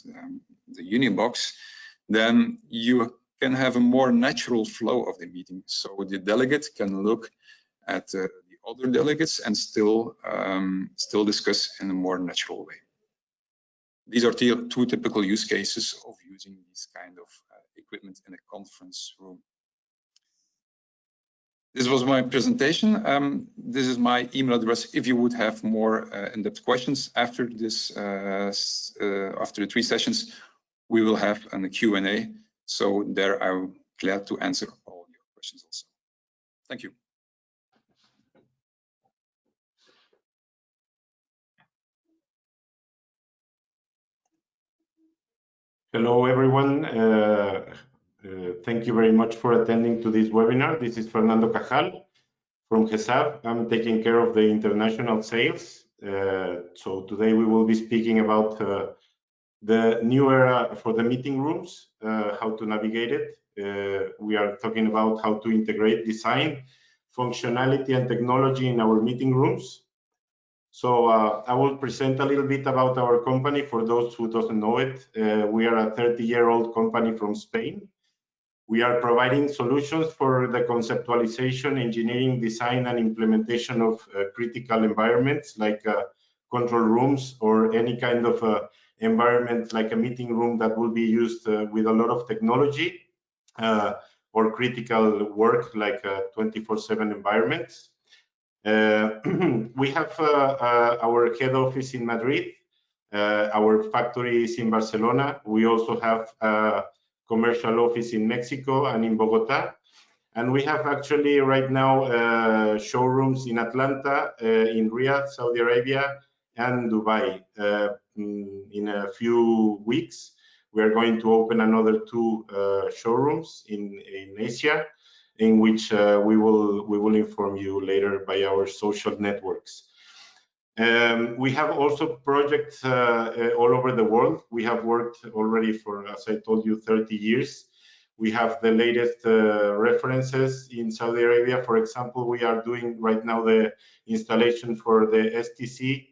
the Unibox, then you can have a more natural flow of the meeting. So the delegate can look at the other delegates and still discuss in a more natural way. These are two typical use cases of using this kind of equipment in a conference room. This was my presentation. This is my email address if you would have more in-depth questions after this. After the 3 sessions, we will have a Q&A. So there I'm glad to answer all your questions also. Thank you. Hello, everyone. Thank you very much for attending to this webinar. This is Fernando Cajal from GESAB. I'm taking care of the international sales. So today we will be speaking about the new era for the meeting rooms, how to navigate it. We are talking about how to integrate design, functionality, and technology in our meeting rooms. So I will present a little bit about our company for those who doesn't know it. We are a 30-year-old company from Spain. We are providing solutions for the conceptualization, engineering, design, and implementation of critical environments like control rooms or any kind of environment like a meeting room that will be used with a lot of technology or critical work like 24/7 environments. We have our head office in Madrid. Our factory is in Barcelona. We also have a commercial office in Mexico and in Bogota. And we have actually right now showrooms in Atlanta, in Riyadh, Saudi Arabia, and Dubai. In a few weeks, we are going to open another 2 showrooms in Asia, in which we will inform you later by our social networks. We have also projects all over the world. We have worked already for, as I told you, 30 years. We have the latest references in Saudi Arabia. For example, we are doing right now the installation for the STC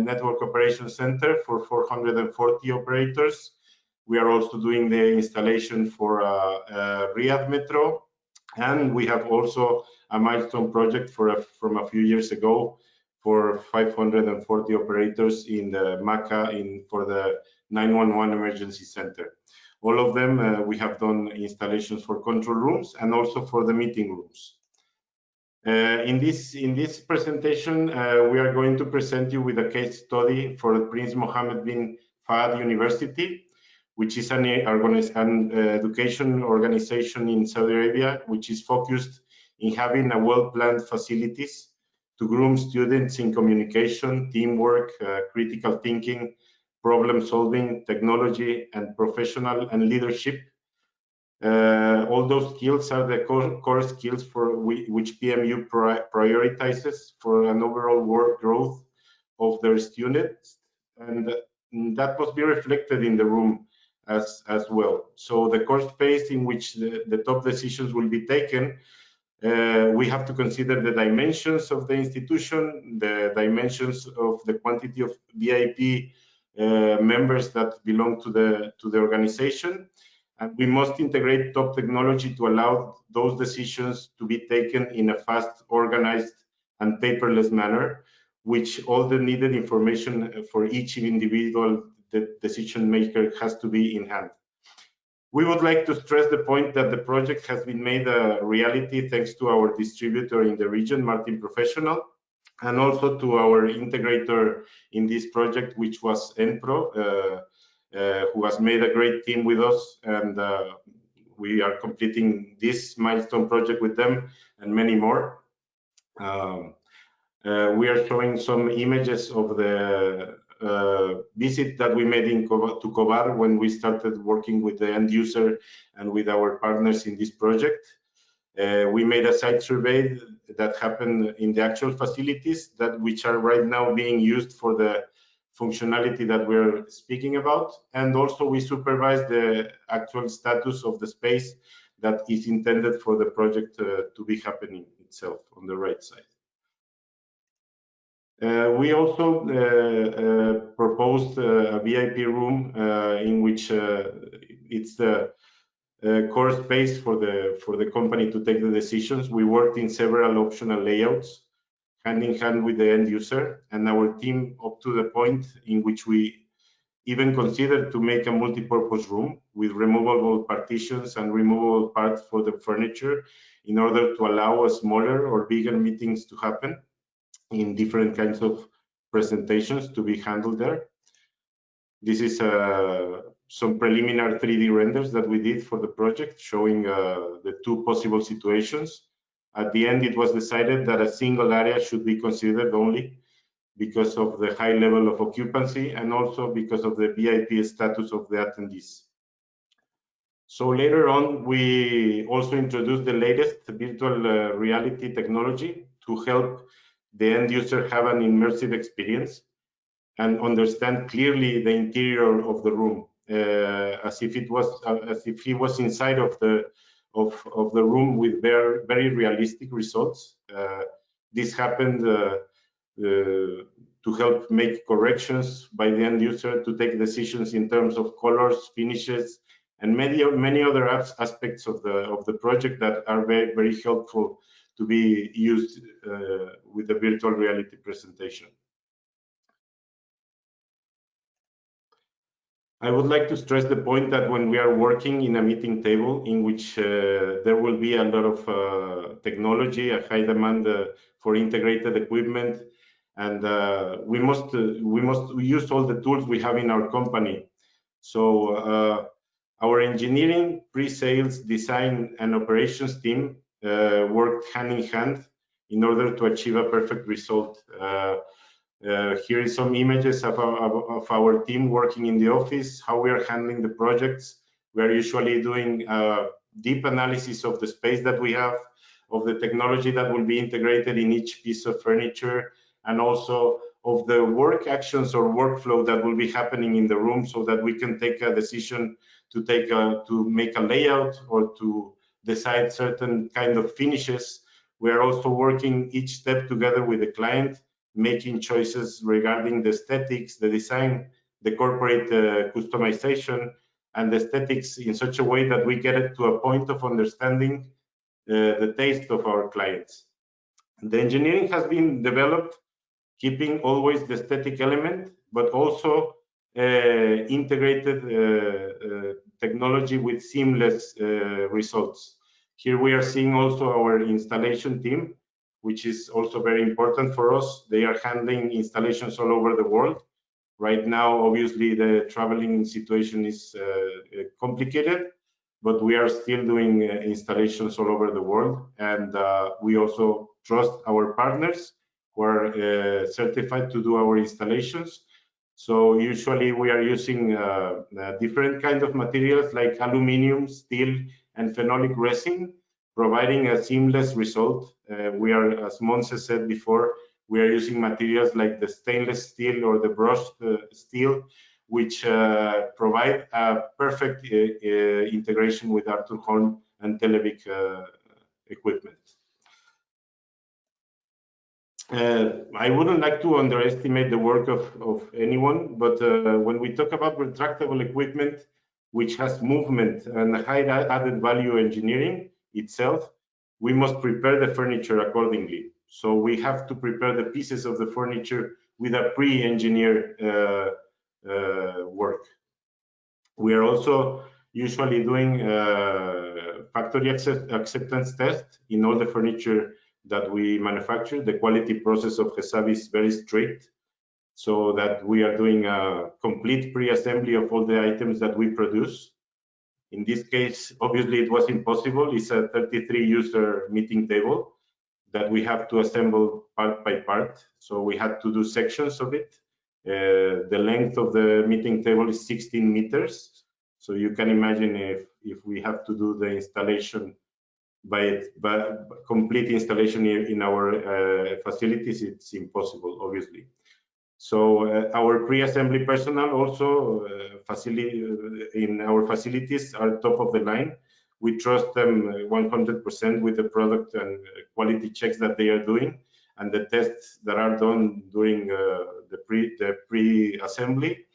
Network Operations Center for 440 operators. We are also doing the installation for Riyadh Metro. And we have also a milestone project from a few years ago for 540 operators in the Makkah for the 911 emergency center. All of them, we have done installations for control rooms and also for the meeting rooms. In this presentation, we are going to present you with a case study for Prince Mohammed bin Fahd University, which is an education organization in Saudi Arabia, which is focused in having a well-planned facilities to groom students in communication, teamwork, critical thinking, problem solving, technology, and professional and leadership. All those skills are the core skills for which PMU prioritizes for an overall work growth of their students, and that must be reflected in the room as well. So the core space in which the top decisions will be taken, we have to consider the dimensions of the institution, the dimensions of the quantity of VIP members that belong to the organization, and we must integrate top technology to allow those decisions to be taken in a fast, organized, and paperless manner, which all the needed information for each individual decision maker has to be in hand. We would like to stress the point that the project has been made a reality thanks to our distributor in the region, Martin Professional, and also to our integrator in this project, which was Enpro, who has made a great team with us, and we are completing this milestone project with them and many more. We are showing some images of the visit that we made to Cobar when we started working with the end user and with our partners in this project. We made a site survey that happened in the actual facilities which are right now being used for the functionality that we're speaking about, and also we supervise the actual status of the space that is intended for the project to be happening itself on the right side. We also proposed a VIP room in which it's the core space for the company to take the decisions. We worked in several optional layouts, hand in hand with the end user, and our team up to the point in which we even considered to make a multi-purpose room with removable partitions and removable parts for the furniture in order to allow a smaller or bigger meetings to happen in different kinds of presentations to be handled there. This is some preliminary 3D renders that we did for the project, showing the two possible situations. At the end, it was decided that a single area should be considered only because of the high level of occupancy and also because of the VIP status of the attendees. So later on, we also introduced the latest virtual reality technology to help the end user have an immersive experience and understand clearly the interior of the room, as if he was inside of the room with very realistic results. This happened to help make corrections by the end user, to take decisions in terms of colors, finishes, and many other aspects of the project that are very helpful to be used with the virtual reality presentation. I would like to stress the point that when we are working in a meeting table in which there will be a lot of technology, a high demand for integrated equipment, and we must use all the tools we have in our company. So our engineering, pre-sales, design, and operations team worked hand in hand in order to achieve a perfect result. Here is some images of our team working in the office, how we are handling the projects. We are usually doing deep analysis of the space that we have, of the technology that will be integrated in each piece of furniture, and also of the work actions or workflow that will be happening in the room, so that we can take a decision to make a layout or to decide certain kind of finishes. We are also working each step together with the client, making choices regarding the aesthetics, the design, the corporate customization, and the aesthetics in such a way that we get it to a point of understanding the taste of our clients. The engineering has been developed keeping always the aesthetic element, but also integrated technology with seamless results. Here we are seeing also our installation team, which is also very important for us. They are handling installations all over the world. Right now, obviously, the traveling situation is complicated, but we are still doing installations all over the world. And we also trust our partners who are certified to do our installations. So usually we are using different kinds of materials like aluminum, steel, and phenolic resin, providing a seamless result. We are, as Montse said before, we are using materials like the stainless steel or the brushed steel, which provide a perfect integration with Arthur Holm and Televic equipment. I wouldn't like to underestimate the work of anyone, but when we talk about retractable equipment, which has movement and high added value engineering itself, we must prepare the furniture accordingly. So we have to prepare the pieces of the furniture with a pre-engineered work. We are also usually doing factory acceptance tests in all the furniture that we manufacture. The quality process of GESAB is very strict, so that we are doing a complete pre-assembly of all the items that we produce. In this case, obviously, it was impossible. It's a 33-user meeting table that we have to assemble part by part. So we had to do sections of it. The length of the meeting table is 16 meters. So you can imagine if we have to do the installation by complete installation in our facilities, it's impossible, obviously. So our pre-assembly personnel also in our facilities are top of the line. We trust them 100% with the product and quality checks that they are doing, and the tests that are done during the pre-assembly,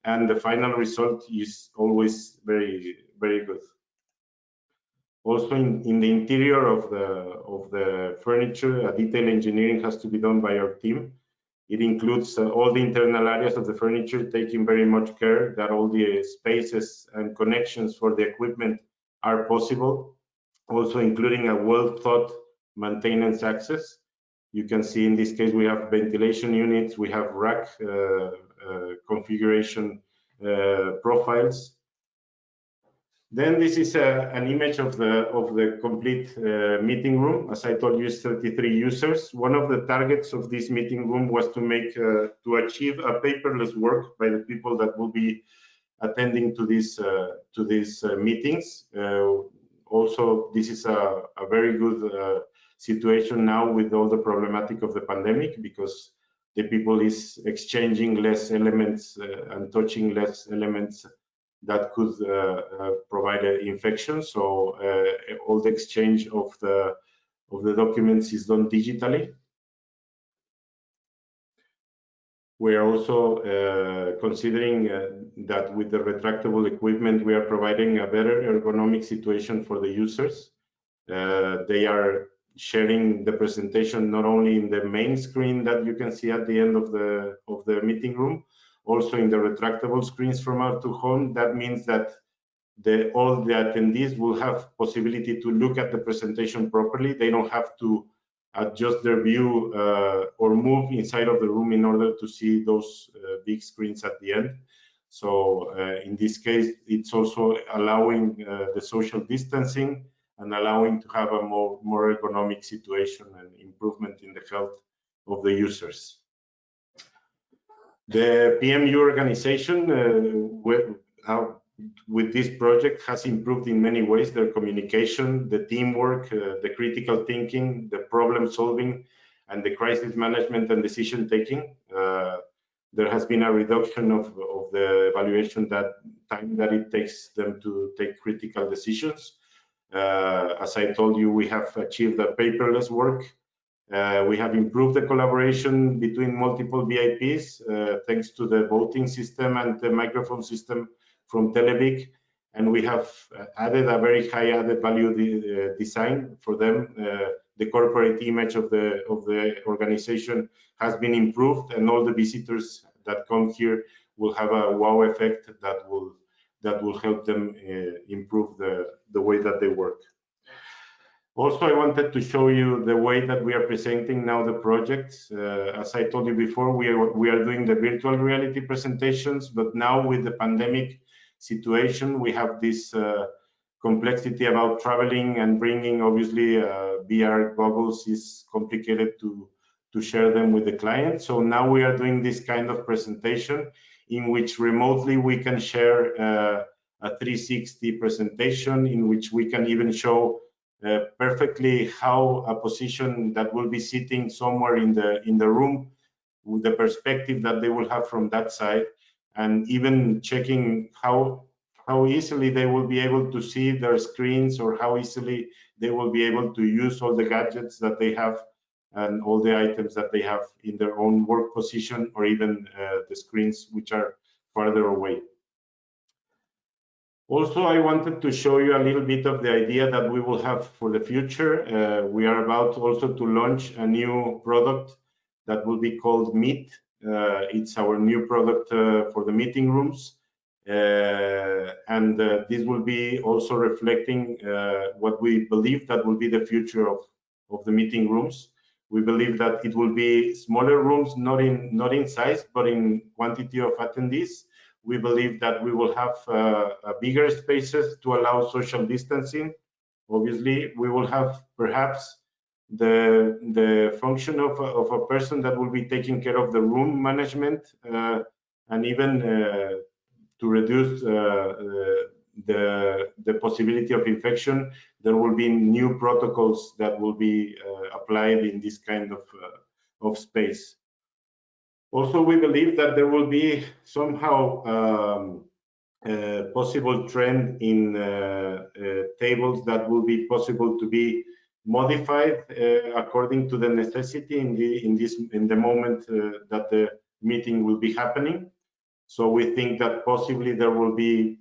and the final result is always very good. Also, in the interior of the furniture, a detailed engineering has to be done by our team. It includes all the internal areas of the furniture, taking very much care that all the spaces and connections for the equipment are possible, also including a well-thought maintenance access. You can see in this case we have ventilation units, we have rack configuration profiles. Then this is an image of the complete meeting room. As I told you, it's 33 users. One of the targets of this meeting room was to make to achieve a paperless work by the people that will be attending to these meetings. Also, this is a very good situation now with all the problematic of the pandemic, because the people is exchanging less elements and touching less elements that could provide an infection. So all the exchange of the documents is done digitally. We are also considering that with the retractable equipment, we are providing a better ergonomic situation for the users. They are sharing the presentation not only in the main screen that you can see at the end of the meeting room, also in the retractable screens from out to home. That means that all the attendees will have possibility to look at the presentation properly. They don't have to adjust their view or move inside of the room in order to see those big screens at the end. So in this case, it's also allowing the social distancing and allowing to have a more ergonomic situation and improvement in the health of the users. The PMU organization with this project has improved in many ways their communication, the teamwork, the critical thinking, the problem solving, and the crisis management and decision taking. There has been a reduction of the evaluation time that it takes them to take critical decisions. As I told you, we have achieved a paperless work. We have improved the collaboration between multiple VIPs thanks to the voting system and the microphone system from Televic, and we have added a very high added value design for them. The corporate image of the organization has been improved, and all the visitors that come here will have a wow effect that will help them improve the way that they work. Also, I wanted to show you the way that we are presenting now the projects. As I told you before, we are doing the virtual reality presentations, but now with the pandemic situation, we have this complexity about traveling and bringing. Obviously, VR goggles is complicated to share them with the client. So now we are doing this kind of presentation in which remotely we can share a 360 presentation, in which we can even show perfectly how a position that will be sitting somewhere in the room, with the perspective that they will have from that side, and even checking how easily they will be able to see their screens, or how easily they will be able to use all the gadgets that they have and all the items that they have in their own work position, or even the screens which are farther away. Also, I wanted to show you a little bit of the idea that we will have for the future. We are about also to launch a new product that will be called Meet. It's our new product for the meeting rooms. And this will be also reflecting what we believe that will be the future of the meeting rooms. We believe that it will be smaller rooms, not in size, but in quantity of attendees. We believe that we will have bigger spaces to allow social distancing. Obviously, we will have perhaps the function of a person that will be taking care of the room management, and even to reduce the possibility of infection. There will be new protocols that will be applied in this kind of space. Also, we believe that there will be somehow a possible trend in tables that will be possible to be modified according to the necessity in the moment that the meeting will be happening. So we think that possibly there will be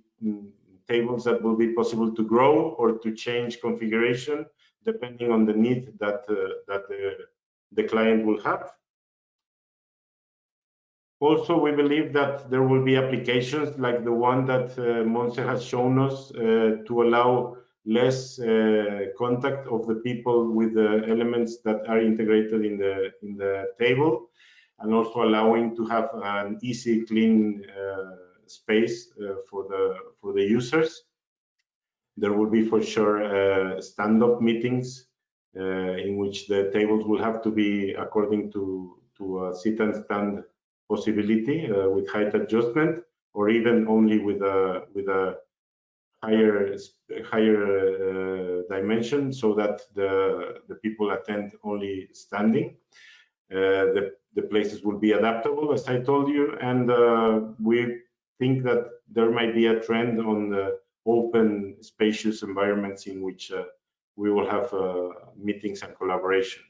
tables that will be possible to grow or to change configuration depending on the need that the client will have. Also, we believe that there will be applications like the one that Monse has shown us to allow less contact of the people with the elements that are integrated in the table, and also allowing to have an easy, clean space for the users. There will be for sure stand-up meetings in which the tables will have to be according to a sit and stand possibility with height adjustment, or even only with a higher dimension, so that the people attend only standing. The places will be adaptable, as I told you, and we think that there might be a trend on the open, spacious environments in which we will have meetings and collaboration.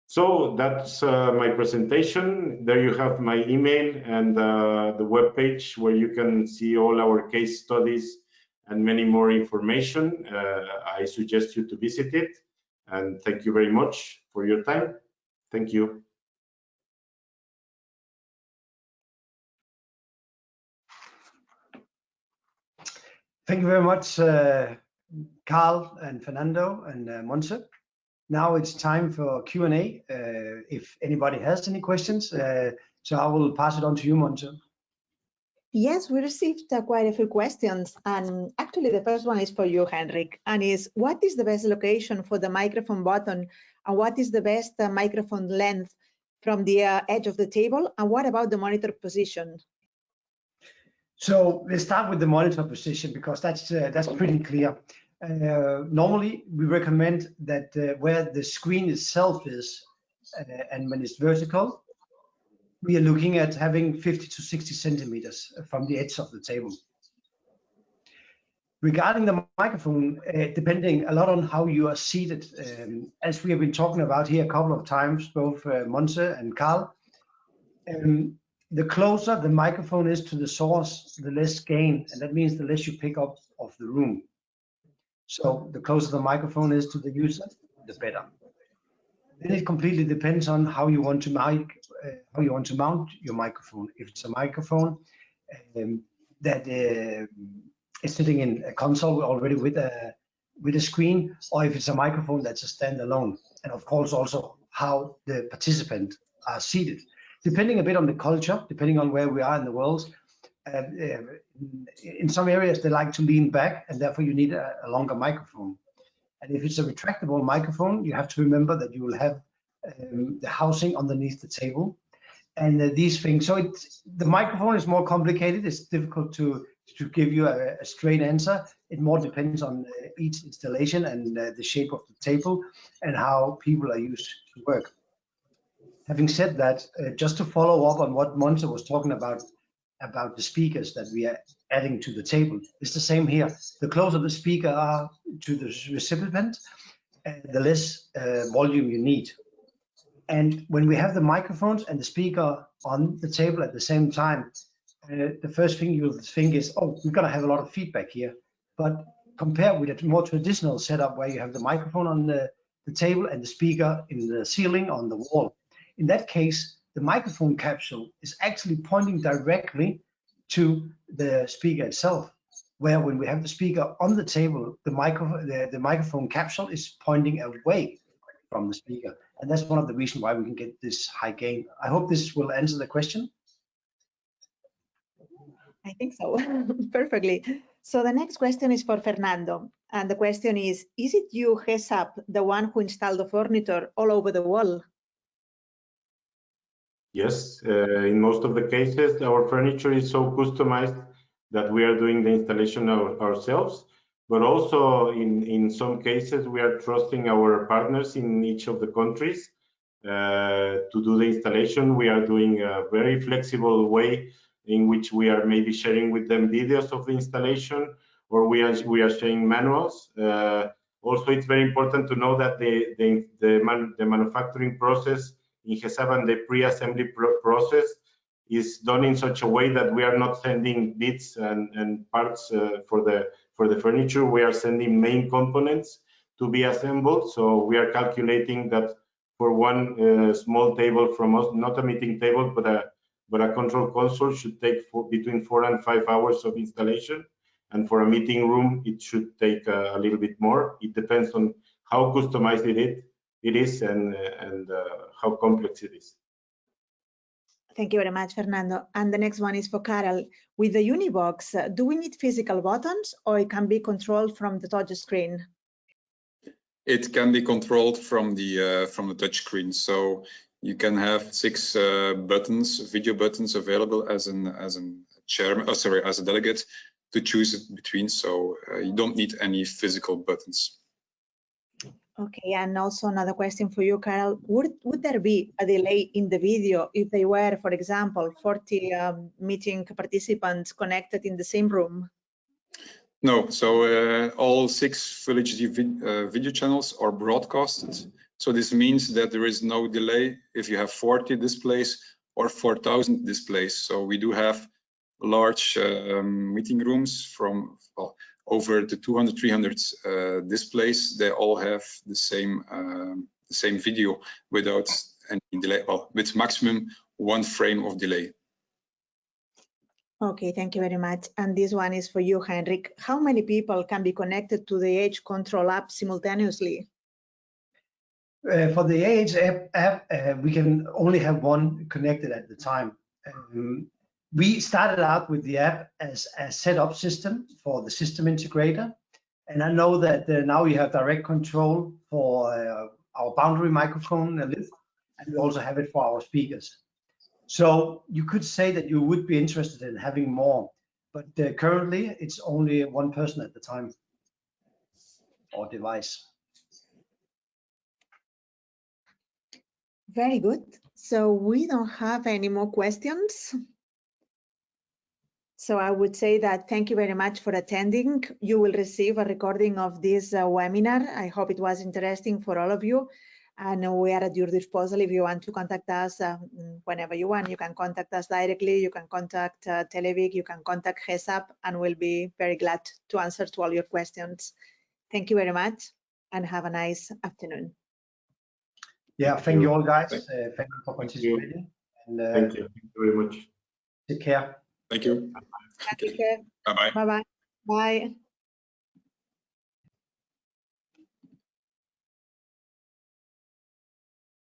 So that's my presentation. There you have my email and the web page where you can see all our case studies and many more information. I suggest you to visit it, and thank you very much for your time. Thank you. Thank you very much, Carl and Fernando and Monse. Now it's time for Q&A, if anybody has any questions. So I will pass it on to you, Monse. Yes, we received quite a few questions, and actually the first one is for you, Henrik, and is what is the best location for the microphone button, and what is the best microphone length from the edge of the table, and what about the monitor position? So let's start with the monitor position, because that's pretty clear. Normally, we recommend that where the screen itself is, and when it's vertical, we are looking at having 50 to 60 centimeters from the edge of the table. Regarding the microphone, depending a lot on how you are seated, as we have been talking about here a couple of times, both Monse and Carl, the closer the microphone is to the source, the less gain, and that means the less you pick up of the room. So the closer the microphone is to the user, the better. Then it completely depends on how you want to mount your microphone. If it's a microphone that is sitting in a console already with a screen, or if it's a microphone that's a standalone, and of course also how the participants are seated. Depending a bit on the culture, depending on where we are in the world, in some areas they like to lean back, and therefore you need a longer microphone. And if it's a retractable microphone, you have to remember that you will have the housing underneath the table and these things. So the microphone is more complicated. It's difficult to give you a straight answer. It more depends on each installation and the shape of the table and how people are used to work. Having said that, just to follow up on what Monse was talking about the speakers that we are adding to the table, it's the same here. The closer the speaker are to the recipient, the less volume you need. And when we have the microphones and the speaker on the table at the same time, the first thing you'll think is, oh, we're going to have a lot of feedback here. But compared with a more traditional setup where you have the microphone on the table and the speaker in the ceiling on the wall, in that case, the microphone capsule is actually pointing directly to the speaker itself, where when we have the speaker on the table, the microphone capsule is pointing away from the speaker. And that's one of the reasons why we can get this high gain. I hope this will answer the question. I think so, perfectly. So the next question is for Fernando. And the question is it you, Hesab, the one who installed the furniture all over the wall? Yes, in most of the cases, our furniture is so customized that we are doing the installation ourselves. But also in some cases, we are trusting our partners in each of the countries to do the installation. We are doing a very flexible way in which we are maybe sharing with them videos of the installation, or we are sharing manuals. Also, it's very important to know that the manufacturing process in Hesab and the pre-assembly process is done in such a way that we are not sending bits and parts for the furniture. We are sending main components to be assembled. So we are calculating that for one small table from us, not a meeting table, but a control console should take between 4 and 5 hours of installation. And for a meeting room, it should take a little bit more. It depends on how customized it is and how complex it is. Thank you very much, Fernando. And the next one is for Carol. With the Unibox, do we need physical buttons or it can be controlled from the touch screen? It can be controlled from the touch screen. So you can have 6 buttons, video buttons available as a delegate to choose between. So you don't need any physical buttons. Okay, and also another question for you, Carol. Would there be a delay in the video if they were, for example, 40 meeting participants connected in the same room? No, so all 6 Full HD video channels are broadcasted. So this means that there is no delay if you have 40 displays or 4,000 displays. So we do have large meeting rooms from over the 200, 300 displays. They all have the same video without any delay, well, with maximum 1 frame of delay. Okay, thank you very much. And this one is for you, Heinrich. How many people can be connected to the Edge Control app simultaneously? For the app, we can only have one connected at the time. We started out with the app as a setup system for the system integrator. And I know that now we have direct control for our boundary microphone lift, and we also have it for our speakers. So you could say that you would be interested in having more, but currently it's only one person at the time or device. Very good. So we don't have any more questions. So I would say that thank you very much for attending. You will receive a recording of this webinar. I hope it was interesting for all of you. And we are at your disposal if you want to contact us whenever you want. You can contact us directly. You can contact Televic. You can contact HESAP, and we'll be very glad to answer to all your questions. Thank you very much, and have a nice afternoon. Yeah, thank you all, guys. Thank you for participating. And, thank you very much. Take care. Thank you. Take care. Bye-bye. Bye-bye. Bye.